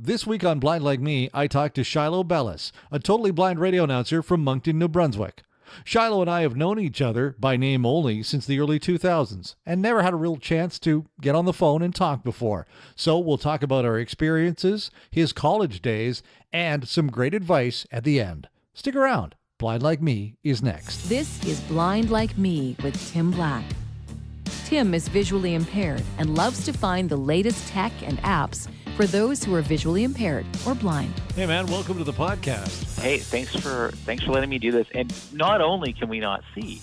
This week on Blind Like Me, I talked to Shilo Bellis, a totally blind radio announcer from Moncton, New Brunswick. Shilo and I have known each other by name only since the early 2000s and never had a real chance to get on the phone and talk before. So we'll talk about our experiences, his college days, and some great advice at the end. Stick around. Blind Like Me is next. This is Blind Like Me with Tim Black. Tim is visually impaired and loves to find the latest tech and apps for those who are visually impaired or blind. Hey man, welcome to the podcast. Hey, thanks for letting me do this. And not only can we not see,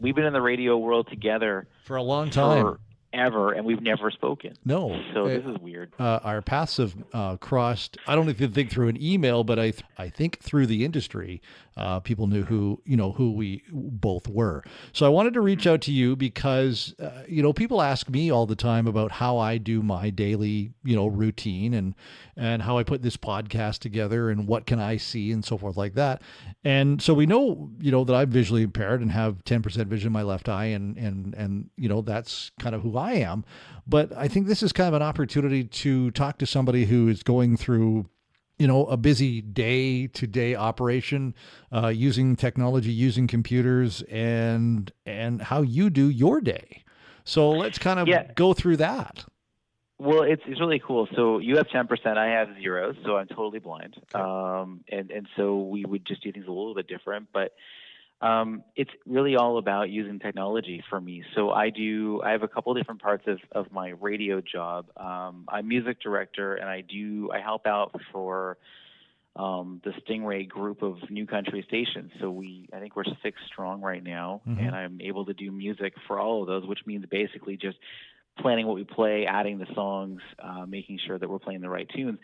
we've been in the radio world together For a long time. Forever, and we've never spoken. No. So this is weird. Our paths have crossed. I don't know if you think through an email, but I think through the industry, people knew who we both were. So I wanted to reach out to you because people ask me all the time about how I do my daily routine and how I put this podcast together and what can I see and so forth like that. And so we know that I'm visually impaired and have 10% vision in my left eye, and that's kind of who I am. But I think this is kind of an opportunity to talk to somebody who is going through a busy day-to-day operation, using technology, using computers, and how you do your day. So let's kind of go through that. Well, it's really cool. So you have 10%, I have 0, so I'm totally blind. Okay. And so we would just do things a little bit different, but it's really all about using technology for me. So I have a couple different parts of my radio job. I'm music director, and I help out for the Stingray group of new country stations. So I think we're 6 strong right now, and I'm able to do music for all of those, which means basically just planning what we play, adding the songs, making sure that we're playing the right tunes.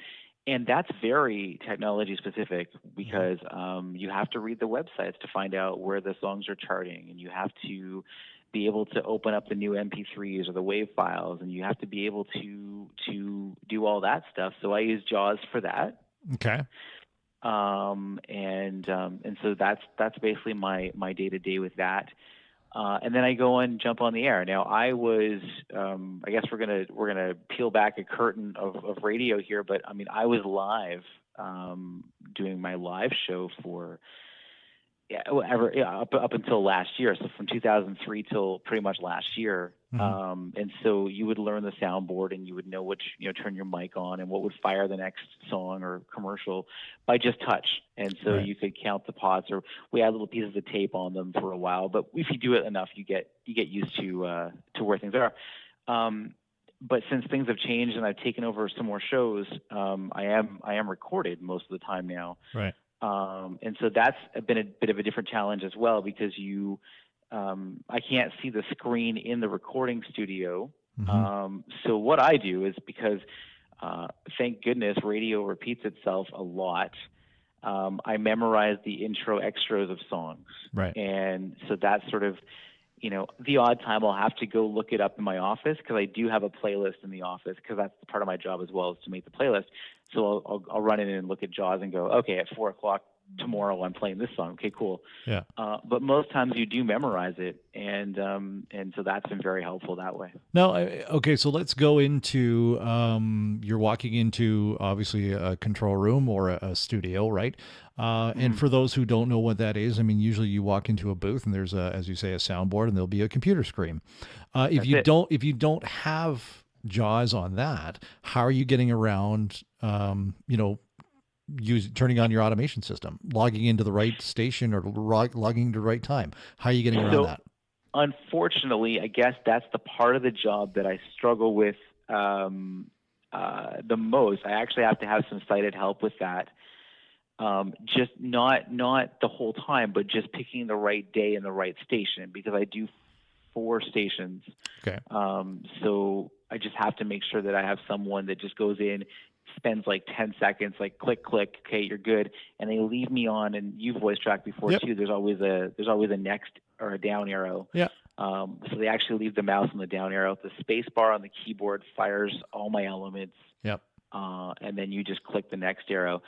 And that's very technology specific because you have to read the websites to find out where the songs are charting, and you have to be able to open up the new MP3s or the WAV files, and you have to be able to do all that stuff. So I use JAWS for that. Okay. And so that's basically my day to day with that. And then I go and jump on the air. Now I was, I guess we're gonna peel back a curtain of radio here, but I mean I was live, doing my live show for up until last year. So from 2003 till pretty much last year. And so you would learn the soundboard, and you would know which, turn your mic on and what would fire the next song or commercial by just touch. And so Right. you could count the pots, or we had little pieces of tape on them for a while, but if you do it enough, you get used to where things are. But since things have changed and I've taken over some more shows, I am recorded most of the time now. Right. And so that's been a bit of a different challenge as well, because I can't see the screen in the recording studio. So what I do is, because thank goodness radio repeats itself a lot, I memorize the intro extras of songs. Right. And so that's sort of, the odd time I'll have to go look it up in my office, because I do have a playlist in the office, because that's part of my job as well, is to make the playlist. So I'll run in and look at JAWS and go, okay, at 4:00 tomorrow I'm playing this song. Okay, cool. Yeah. But most times you do memorize it, and so that's been very helpful that way. Now, okay, so let's go into, you're walking into obviously a control room or a studio, right? And for those who don't know what that is, I mean, usually you walk into a booth and there's as you say, a soundboard, and there'll be a computer screen. If you don't have JAWS on that, how are you getting around, turning on your automation system, logging into the right station, or logging into the right time? How are you getting around that? Unfortunately, I guess that's the part of the job that I struggle with the most. I actually have to have some sighted help with that. Just not the whole time, but just picking the right day and the right station, because I do 4 stations. Okay. So I just have to make sure that I have someone that just goes in, spends like 10 seconds, like click, okay, you're good. And they leave me on, and you've voice tracked before too. There's always a next or a down arrow. Yeah. So they actually leave the mouse on the down arrow. The space bar on the keyboard fires all my elements. Yep. And then you just click the next arrow.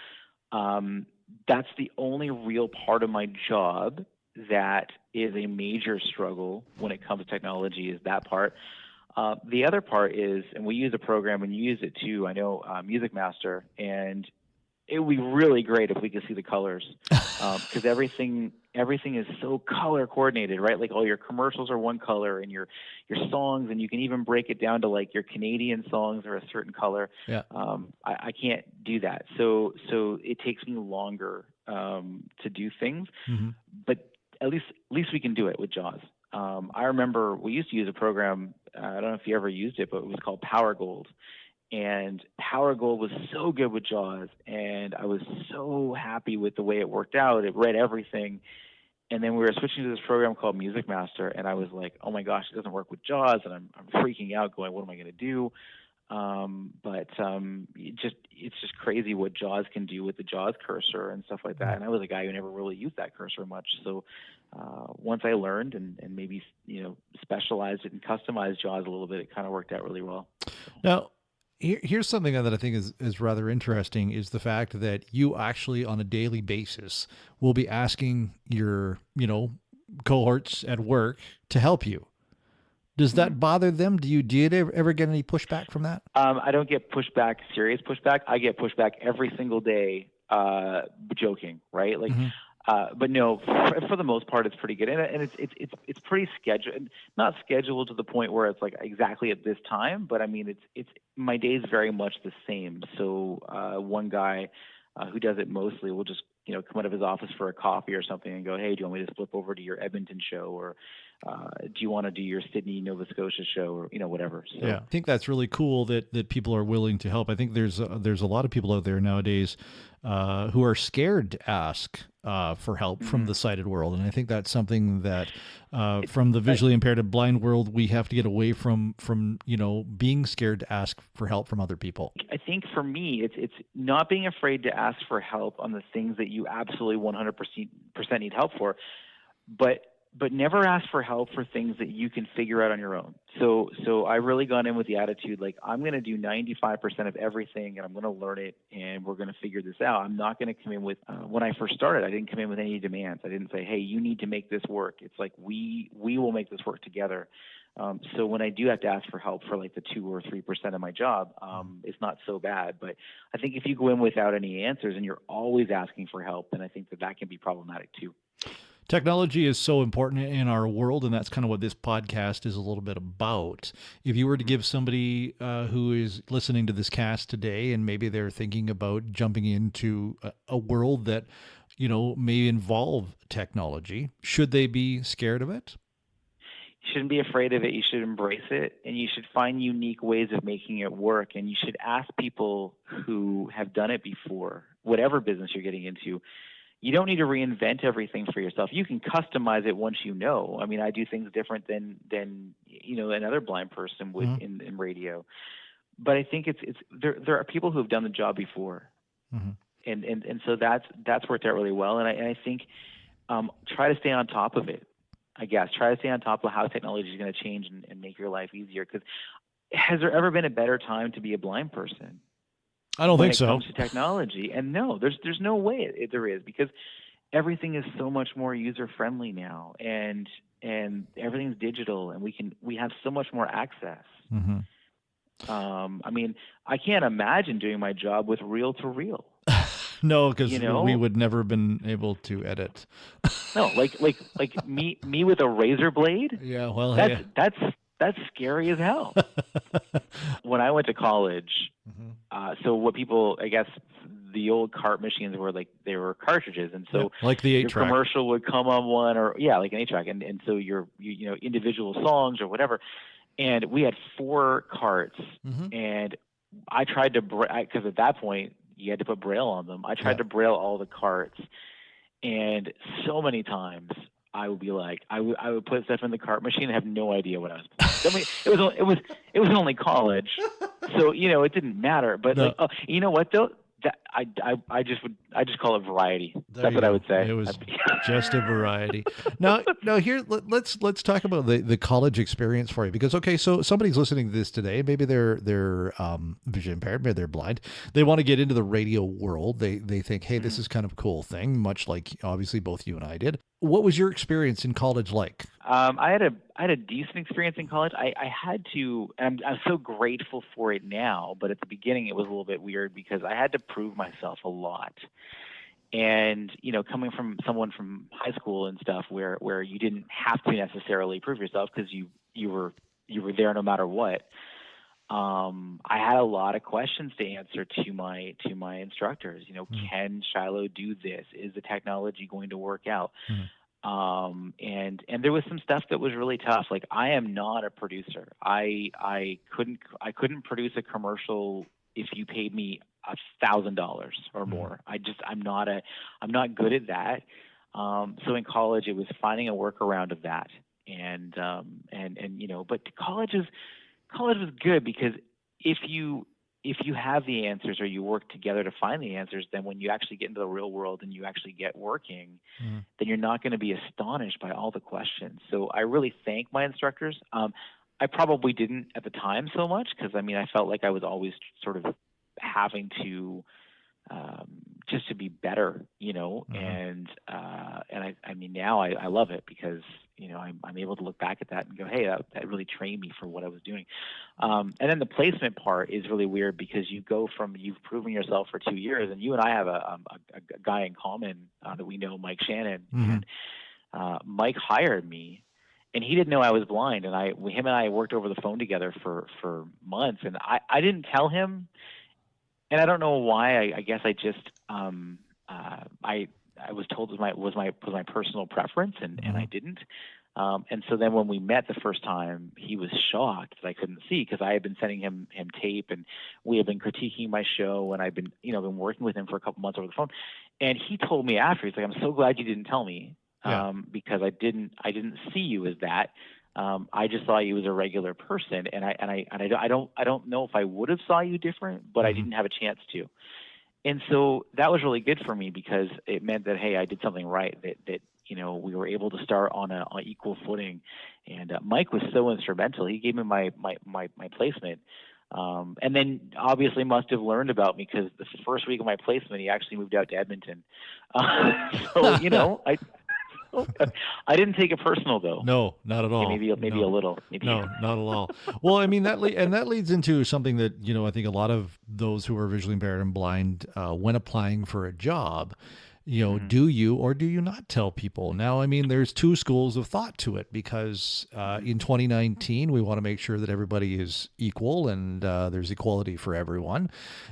That's the only real part of my job that is a major struggle when it comes to technology, is that part. The other part is, and we use a program, and you use it too, I know, Music Master, and it would be really great if we could see the colors, because everything is so color coordinated, right? Like all your commercials are one color, and your songs, and you can even break it down to like your Canadian songs are a certain color. Yeah. I can't do that, so it takes me longer to do things, but at least we can do it with JAWS. I remember we used to use a program. I don't know if you ever used it, but it was called Power Gold. And Power Gold was so good with JAWS, and I was so happy with the way it worked out. It read everything. And then we were switching to this program called Music Master, and I was like, oh my gosh, it doesn't work with JAWS, and I'm freaking out going, what am I going to do? It's just crazy what JAWS can do with the JAWS cursor and stuff like that. And I was a guy who never really used that cursor much. So once I learned and maybe, specialized it and customized JAWS a little bit, it kind of worked out really well. Now, here's something that I think is rather interesting, is the fact that you actually on a daily basis will be asking your, cohorts at work to help you. Does that bother them? Do you ever get any pushback from that? I don't get pushback, serious pushback. I get pushback every single day, joking, right? Like, but no, for the most part, it's pretty good, and it's pretty scheduled, not scheduled to the point where it's like exactly at this time. But I mean, it's my day's very much the same. So one guy who does it mostly will just come out of his office for a coffee or something and go, hey, do you want me to flip over to your Edmonton show, or do you want to do your Sydney, Nova Scotia show, or whatever. So, yeah, I think that's really cool that people are willing to help. I think there's a lot of people out there nowadays who are scared to ask for help from the sighted world, and I think that's something that from the visually impaired and blind world we have to get away from being scared to ask for help from other people. I think for me, it's not being afraid to ask for help on the things that you absolutely 100% need help for, but never ask for help for things that you can figure out on your own. So I really gone in with the attitude, like, I'm going to do 95% of everything, and I'm going to learn it, and we're going to figure this out. I'm not going to come in with, when I first started, I didn't come in with any demands. I didn't say, hey, you need to make this work. It's like, we will make this work together. So when I do have to ask for help for like the 2 or 3% of my job, it's not so bad. But I think if you go in without any answers and you're always asking for help, then I think that can be problematic too. Technology is so important in our world, and that's kind of what this podcast is a little bit about. If you were to give somebody who is listening to this cast today, and maybe they're thinking about jumping into a world that, may involve technology, should they be scared of it? You shouldn't be afraid of it. You should embrace it, and you should find unique ways of making it work. And you should ask people who have done it before, whatever business you're getting into. You don't need to reinvent everything for yourself. You can customize it once you know. I mean, I do things different than another blind person would in radio. But I think there are people who have done the job before, and so that's worked out really well. And I think try to stay on top of it. I guess try to stay on top of how technology is going to change and make your life easier. Because has there ever been a better time to be a blind person? I don't think so. When it comes to technology, and no, there's no way there is, because everything is so much more user friendly now, and everything's digital, and we have so much more access. I mean, I can't imagine doing my job with reel to reel. No, because we would never have been able to edit. No, like me with a razor blade. Yeah, well, that's scary as hell. When I went to college, so what people, I guess, the old cart machines were like, they were cartridges, and so like the 8-track. Your commercial would come on one, or like an 8-track, and so your individual songs or whatever. And we had 4 carts, and I tried to because at that point you had to put Braille on them. I tried to Braille all the carts, and so many times I would be like, I would put stuff in the cart machine and have no idea what I was playing. I mean, it was only college, so it didn't matter. But no. You know what though? That I just call it variety. That's what I would say. It was just a variety. Now here let's talk about the college experience for you, because so somebody's listening to this today. Maybe they're vision impaired, maybe they're blind. They want to get into the radio world. They think, hey, this is kind of a cool thing, much like obviously both you and I did. What was your experience in college like? I had a decent experience in college. I had to, and I'm so grateful for it now. But at the beginning, it was a little bit weird because I had to prove myself a lot. And coming from someone from high school and stuff, where you didn't have to necessarily prove yourself because you were there no matter what. I had a lot of questions to answer to my instructors. Can Shilo do this? Is the technology going to work out? And there was some stuff that was really tough. Like, I am not a producer. I couldn't produce a commercial if you paid me $1,000 or more. I'm not good at that. So in college, it was finding a workaround of that. But college was good because if you have the answers or you work together to find the answers, then when you actually get into the real world and you actually get working, then you're not going to be astonished by all the questions. So I really thank my instructors. I probably didn't at the time so much because I felt like I was always sort of having to just to be better, and now I love it because I'm able to look back at that and go, hey, that really trained me for what I was doing. And then the placement part is really weird because you go from you've proven yourself for 2 years, and you and I have a guy in common that we know, Mike Shannon, and Mike hired me. And he didn't know I was blind, and him and I worked over the phone together for months, and I didn't tell him. And I don't know why. I guess I just I was told was my personal preference, and I didn't. And so then when we met the first time, he was shocked that I couldn't see because I had been sending him tape, and we had been critiquing my show, and I've been been working with him for a couple months over the phone. And he told me after, he's like, "I'm so glad you didn't tell me because I didn't see you as that." I just saw you as a regular person, and I don't know if I would have saw you different, but I didn't have a chance to. And so that was really good for me because it meant that, hey, I did something right, that we were able to start on equal footing. And Mike was so instrumental. He gave me my placement. And then obviously must have learned about me because the first week of my placement, he actually moved out to Edmonton. I didn't take it personal though. No, not at all. Maybe a little. Maybe. No, not at all. Well, I mean that leads into something that I think a lot of those who are visually impaired and blind, when applying for a job, do you or do you not tell people? Now, I mean, there's two schools of thought to it because in 2019 we want to make sure that everybody is equal and there's equality for everyone.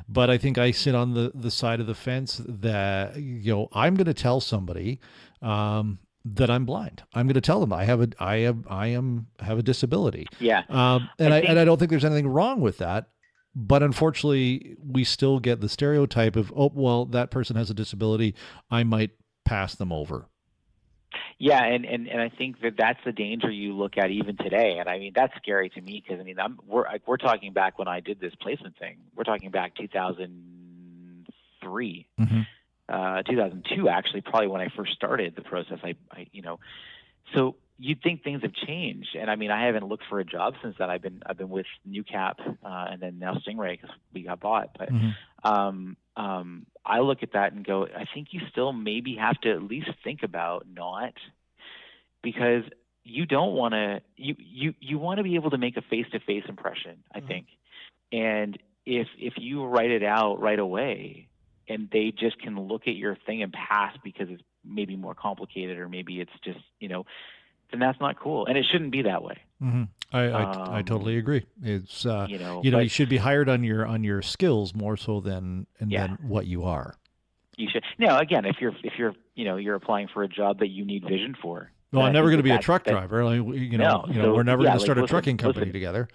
But I think I sit on the side of the fence that I'm going to tell somebody that I'm blind. I'm going to tell them I have a disability. Yeah. And I don't think there's anything wrong with that. But unfortunately, we still get the stereotype of, oh, well, that person has a disability, I might pass them over. Yeah, and I think that's the danger you look at even today. And I mean, that's scary to me because we're talking back when I did this placement thing. We're talking back 2003. 2002 actually, probably when I first started the process. So you'd think things have changed, and I mean, I haven't looked for a job since then. I've been with NewCap and then now Stingray because we got bought. But I look at that and go, I think you still maybe have to at least think about not, because you don't want to. You want to be able to make a face-to-face impression, I think, and if you write it out right away, and they just can look at your thing and pass because it's maybe more complicated or maybe it's just, then that's not cool. And it shouldn't be that way. I totally agree. It's, you should be hired on your skills more so than what you are. You should. Now, again, if you're applying for a job that you need vision for. Well, I'm never going to be a truck driver. We're never going to start a trucking company together.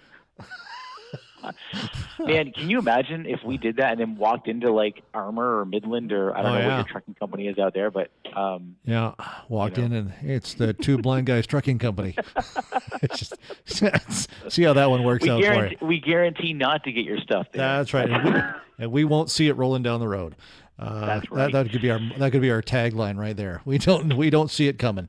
Man, can you imagine if we did that and then walked into like Armour or Midland or I don't know what your trucking company is out there, but walked in and it's the Two Blind Guys Trucking Company. It's just see how that one works out for you. We guarantee not to get your stuff there. That's right, and we won't see it rolling down the road. That's right. That could be our tagline right there. We don't see it coming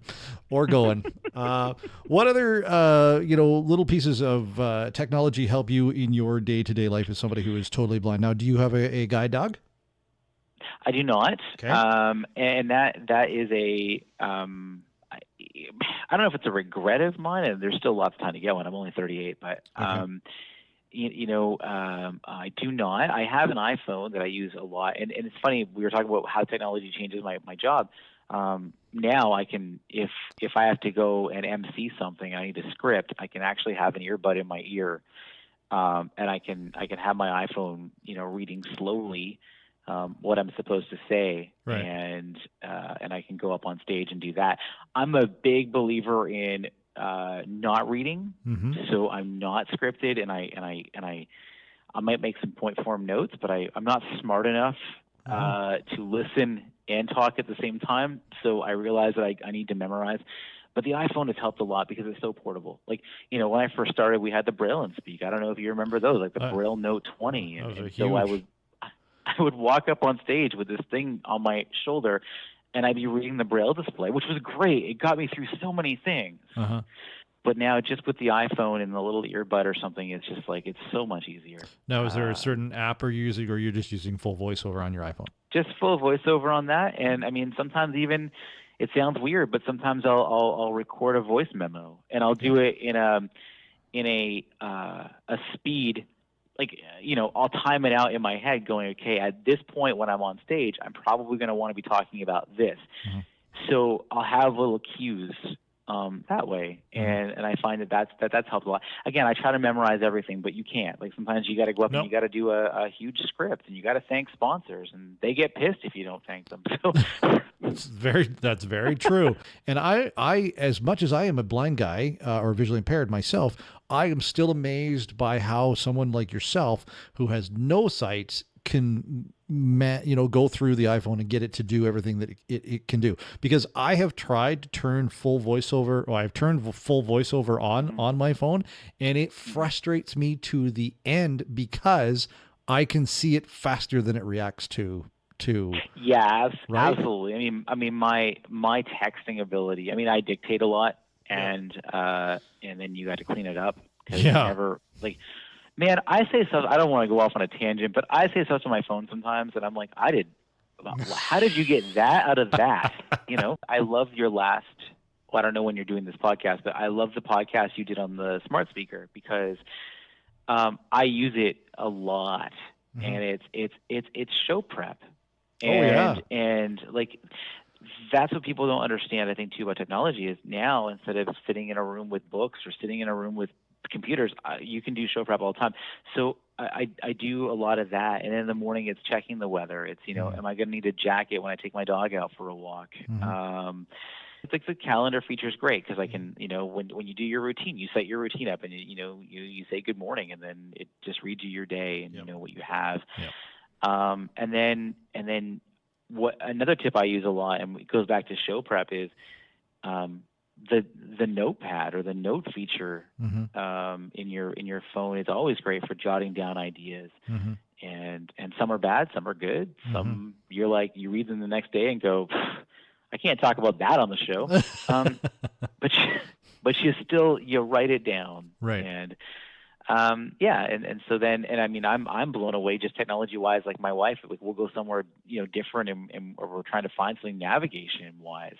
or going. What other little pieces of technology help you in your day-to-day life as somebody who is totally blind? Now, do you have a guide dog? I do not. Okay. And that is I don't know if it's a regret of mine, and there's still lots of time to get one. I'm only 38, but Okay. I do not. I have an iPhone that I use a lot, and it's funny. We were talking about how technology changes my job. Now I can, if I have to go and MC something, I need a script. I can actually have an earbud in my ear, and I can have my iPhone, reading slowly what I'm supposed to say, Right. and I can go up on stage and do that. I'm a big believer in not reading, so I'm not scripted, and I might make some point form notes, but I'm not smart enough to listen and talk at the same time. So I realize that I need to memorize. But the iPhone has helped a lot because it's so portable. Like, when I first started, we had the Braille and Speak. I don't know if you remember those, like the Braille Note 20. And so I would walk up on stage with this thing on my shoulder, and I'd be reading the Braille display, which was great. It got me through so many things. But now just with the iPhone and the little earbud or something, it's just like, it's so much easier. Now, is there a certain app you're using, or you're just using full voiceover on your iPhone? Just full voiceover on that. And I mean, sometimes even, it sounds weird, but sometimes I'll record a voice memo, and I'll do it in a speed, like, I'll time it out in my head going, okay, at this point when I'm on stage, I'm probably going to want to be talking about this. So I'll have little cues that way, and I find that's helped a lot. Again, I try to memorize everything, but you can't. Like, sometimes you got to go up and you got to do a huge script, and you got to thank sponsors, and they get pissed if you don't thank them. So that's very true. And I, as much as I am a blind guy or visually impaired myself, I am still amazed by how someone like yourself, who has no sight, can go through the iPhone and get it to do everything that it can do. Because I have tried to turn full voiceover, or I've turned full voiceover on my phone, and it frustrates me to the end because I can see it faster than it reacts to. Yeah, right? Absolutely. I mean, my texting ability. I mean, I dictate a lot, and then you got to clean it up. Never, like, man, I say stuff. I don't want to go off on a tangent, but I say stuff to my phone sometimes, and I'm like, how did you get that out of that? I love your last. Well, I don't know when you're doing this podcast, but I love the podcast you did on the smart speaker, because I use it a lot, and it's show prep. And like, that's what people don't understand, I think, too, about technology, is now, instead of sitting in a room with books or sitting in a room with computers, you can do show prep all the time. So I do a lot of that. And in the morning, it's checking the weather. It's, am I going to need a jacket when I take my dog out for a walk? It's like, the calendar feature is great, because I can, when you do your routine, you set your routine up, and you say good morning, and then it just reads you your day, and you know what you have. And then what another tip I use a lot, and it goes back to show prep, is the notepad, or the note feature in your phone is always great for jotting down ideas. And some are bad, some are good. Some you read them the next day and go, I can't talk about that on the show. But you write it down. Right. And and so then, and I mean, I'm blown away just technology wise. Like, my wife, we'll go somewhere, different, and or we're trying to find something navigation wise.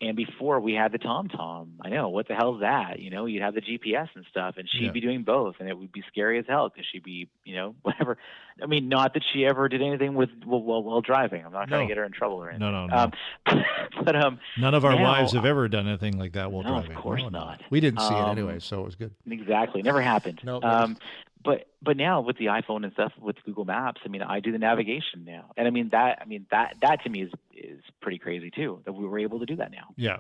And before, we had the TomTom. I know, what the hell is that? You'd have the GPS and stuff, and she'd be doing both, and it would be scary as hell, because she'd be, whatever. I mean, not that she ever did anything while driving. I'm not trying to get her in trouble or anything. No. But none of our wives have ever done anything like that while driving. Of course not. We didn't see it anyway, so it was good. Exactly, never happened. No. But now with the iPhone and stuff, with Google Maps, I mean, I do the navigation now, and that to me is pretty crazy too, that we were able to do that now. Yeah,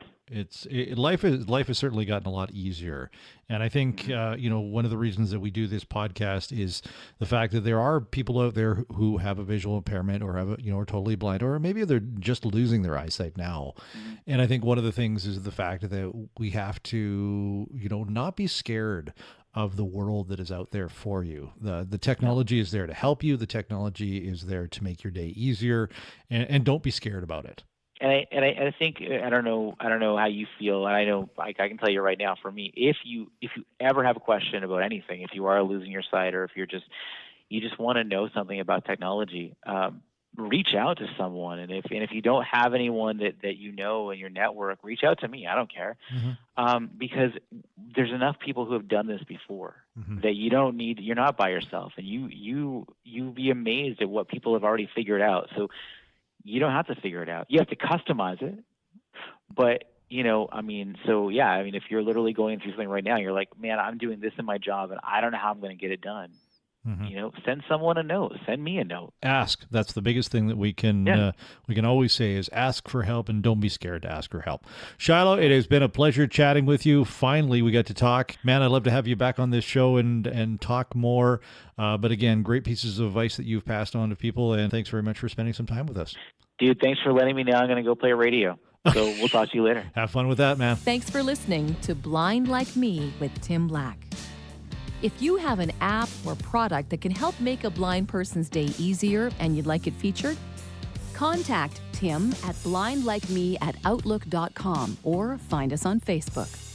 life has certainly gotten a lot easier, and I think one of the reasons that we do this podcast is the fact that there are people out there who have a visual impairment, or are totally blind, or maybe they're just losing their eyesight now. And I think one of the things is the fact that we have to not be scared of the world that is out there for you. The technology is there to help you. The technology is there to make your day easier, and don't be scared about it. And I think, I don't know how you feel. And I know, I can tell you right now, for me, if you ever have a question about anything, if you are losing your sight, or if you just want to know something about technology, reach out to someone. And if you don't have anyone that you know in your network, reach out to me. I don't care. Because there's enough people who have done this before that you don't need, you're not by yourself, and you be amazed at what people have already figured out. So you don't have to figure it out. You have to customize it. But, if you're literally going through something right now, you're like, man, I'm doing this in my job and I don't know how I'm going to get it done. Send someone a note. Send me a note. Ask. That's the biggest thing that we can always say is ask for help, and don't be scared to ask for help. Shilo, it has been a pleasure chatting with you. Finally, we got to talk. Man, I'd love to have you back on this show and talk more. But again, great pieces of advice that you've passed on to people, and thanks very much for spending some time with us. Dude, thanks for letting me know. I'm going to go play radio. So we'll talk to you later. Have fun with that, man. Thanks for listening to Blind Like Me with Tim Black. If you have an app or product that can help make a blind person's day easier and you'd like it featured, contact Tim at blindlikeme@outlook.com or find us on Facebook.